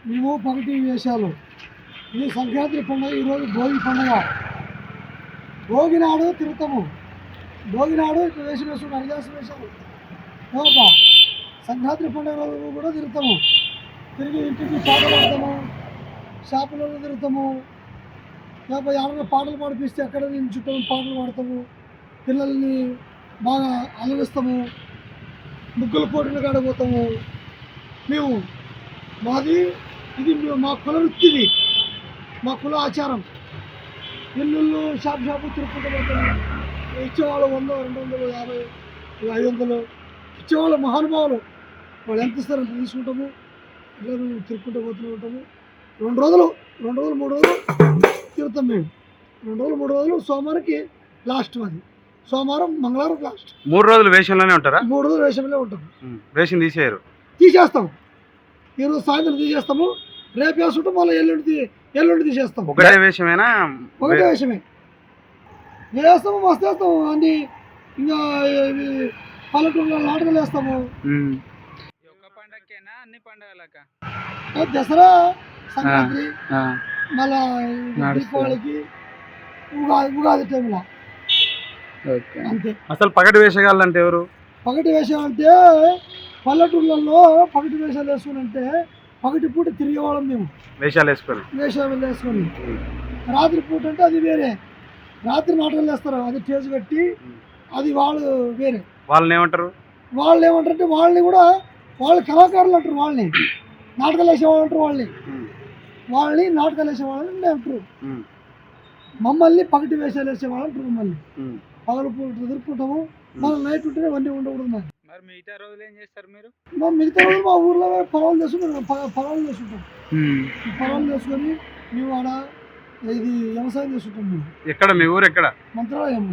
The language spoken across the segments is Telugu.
మేము పగటి వేషాలు. ఇది సంక్రాంతి పండుగ. ఈరోజు భోగి పండుగ. భోగి నాడు తిరుగుతాము. భోగి నాడు ఇట్లా వేషం వేసుకుంటాం, హరిదాసు వేషాలు. సంక్రాంతి పండుగ రోజు కూడా తిరుగుతాము. తిరిగి ఇంటికి పాటలు పాడతాము, షాపులలో తిరుగుతాము. లేకపోతే ఎవరైనా పాటలు పాడిపిస్తే అక్కడ నిల్చుంటాము, పాటలు పాడతాము. పిల్లల్ని బాగా అలరిస్తాము. ముగ్గుల పోటీలు కాడపోతాము. మేము ఇది మా కుల వృత్తిది, మా కుల ఆచారం. ఇల్లు షాపు తిరుక్కుంటూ పోతాము. ఇచ్చేవాళ్ళు 100, 250, 500 ఇచ్చేవాళ్ళు మహానుభావులు. వాళ్ళు ఎంత ఇస్తారో అంత తీసుకుంటాము. ఇట్లా మేము తిరుక్కుంటూ పోతూ ఉంటాము. 2 రోజులు 3 రోజులు తిరుగుతాం మేము. 2 రోజులు 3 రోజులు. సోమవారికి లాస్ట్. అది సోమవారం, మంగళవారం లాస్ట్. 3 రోజులు వేషంలోనే ఉంటారా? 3 రోజులు వేషంలో ఉంటాము. వేషం తీసేస్తాము. ఈరోజు సాయంత్రం తీసేస్తాము. రేపు వేసుకుంటాం. మళ్ళీ ఎల్లుండి తీసేస్తాం. ఒకటే వేషమేనా? ఒకటే వేషమే వేస్తాము. మస్తు వేస్తాము అన్ని. ఇంకా పల్లెటూరులో నాటకాలు వేస్తాము. దసరా, సంక్రాంతి, మళ్ళా దీపావళికి, ఉగాది టైంలో అంతే. అసలు పగటి వేషగాళ్ళు అంటే ఎవరు? పగటి వేషాలు అంటే పల్లెటూళ్ళల్లో పగటి వేషాలు వేసుకుని పగటి పూట తిరిగేవాళ్ళం మేము. వేషాలు వేసుకొని రాత్రి పూట అంటే అది వేరే. రాత్రి నాటకాలు వేస్తారు. అది టేజ్ కట్టి అది వాళ్ళు వేరే. వాళ్ళని ఏమంటారు అంటే వాళ్ళని కూడా వాళ్ళు కళాకారులు అంటారు. వాళ్ళని నాటకాలు వేసేవాళ్ళు అంటారు. వాళ్ళని నాటకాలు వేసేవాళ్ళని అంటారు. మమ్మల్ని పగటి వేషాలు వేసేవాళ్ళు అంటారు. మమ్మల్ని పగలు పూట ఎదుర్కొంటాము. మనం నైట్ ఉంటేనే వన్నీ ఉండకూడదు. మరి మిగతా రోజులు ఏం చేస్తారు మీరు? మిగతా రోజులు మా ఊర్లో పొలాలు చేసుకుంటాం. పొలాలు చేసుకొని మేము ఆడ ఇది వ్యవసాయం చేసుకుంటాం. మేము ఎక్కడ మీ ఊరు? ఎక్కడ? మంత్రాలయం.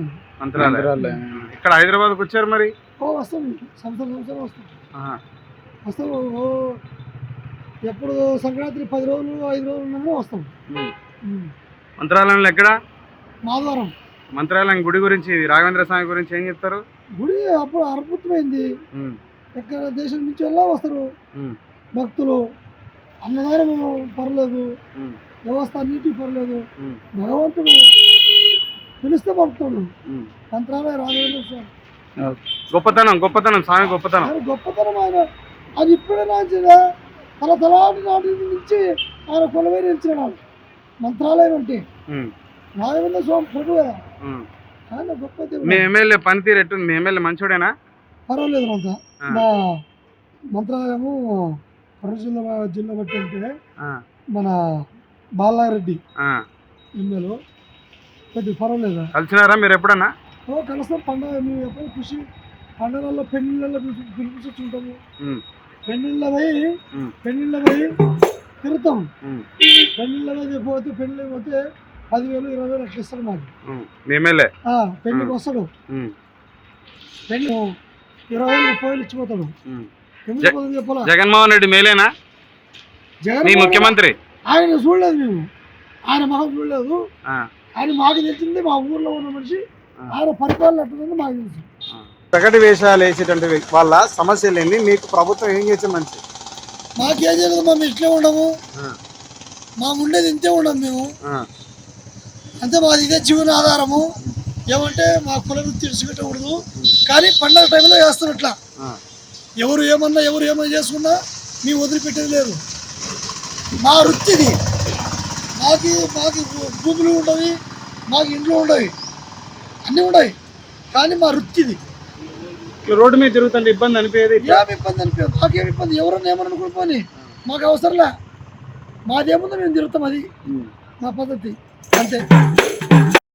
ఇక్కడ హైదరాబాద్కి వచ్చారు మరి? వస్తాం. సంవత్సరం వస్తాము. ఎప్పుడు సంక్రాంతి 10 రోజులు 5 రోజులు ఉన్నామో వస్తాం. మంత్రాలయంలో ఎక్కడ? మాధవరం. మంత్రాలయం గుడి గురించి, రాఘవేంద్ర స్వామి గురించి ఏం చెప్తారు? గుడి అప్పుడు అద్భుతమైంది. ఎక్కడ దేశం నుంచి వెళ్ళా వస్తారు భక్తులు. అన్నదానం పర్లేదు, వ్యవస్థ అన్నిటికీ పర్లేదు. భగవంతుడు పిలిస్తే పడుతాడు. మంత్రాలయ రాఘవేంద్ర స్వామి గొప్పతనం స్వామి గొప్పతనం. ఆయన అది ఇప్పుడే నాంచిన తలాటి నాటి నుంచి ఆయన కొలవై నిలిచినాడు. మంత్రాలయం అంటే రాఘవేంద్ర స్వామి ప్రభు కదా. ఆయన గొప్ప. మీ ఎమ్మెల్యే పనితీరు ఎట్టుంది? మీ ఎమ్మెల్యే మంచోడేనా? పర్వాలేదు. మా మంత్రాలయము జిల్లా బట్టి అంటే మన బాలారెడ్డి ఎమ్మెల్యే కొద్ది పర్వాలేదు. కలిసినారా మీరు ఎప్పుడన్నా? కలుస్తాం. పండుగ మేము ఎప్పుడు కృషి పండుగల్లో పెళ్లిళ్ళలో పిలిపించుంటాము. పెళ్లిళ్ళ పోయి తిరుగుతాం. పెళ్లిళ్ళ పోతే 10,000, 20,000 అట్లా ఇస్తాడు మాకు. పెళ్లికి వస్తాడు. పెళ్లి 20,000, 30,000 ఇచ్చిపోతాడు. చెప్పాలా? జగన్మోహన్ రెడ్డి మేలేనా? ముఖ్యమంత్రి ఆయన చూడలేదు. మేము ఆయన మాకు చూడలేదు. ఆయన మాకు తెలిసింది. మా ఊర్లో ఉన్న మనిషి. ఆయన పరిపాలన ఎట్లుంది మాకు తెలుసు. పగటి వేషాలు వేసేటువంటి వాళ్ళ సమస్యలు ఏంది? మీకు ప్రభుత్వం ఏం చేసే మంచి? మాకేం చేయలేదు. మేము ఇట్లే ఉండము. మా ఉండేది ఇంతే ఉండము. మేము అంతే. మాది ఇదే జీవన ఆధారము. ఏమంటే మా కుల వృత్తి విడిచిపెట్టకూడదు. కానీ పండుగ టైంలో వేస్తున్నట్లా ఎవరు ఏమన్నా చేసుకున్నా మేము వదిలిపెట్టేది లేదు. మా వృత్తిది. మాకు భూములు ఉండవి, మాకు ఇంట్లో ఉండవి, అన్నీ ఉండవి. కానీ మా వృత్తిది. రోడ్డు మీద తిరుగుతుంటే ఇబ్బంది అనిపించేది? ఏమి ఇబ్బంది అనిపించదు. మాకేమి ఇబ్బంది. ఎవరన్నా ఏమని అనుకుని మాకు అవసరంలే. మాదేముందో మేము తిరుగుతాం. అది మా పద్ధతి అంతే.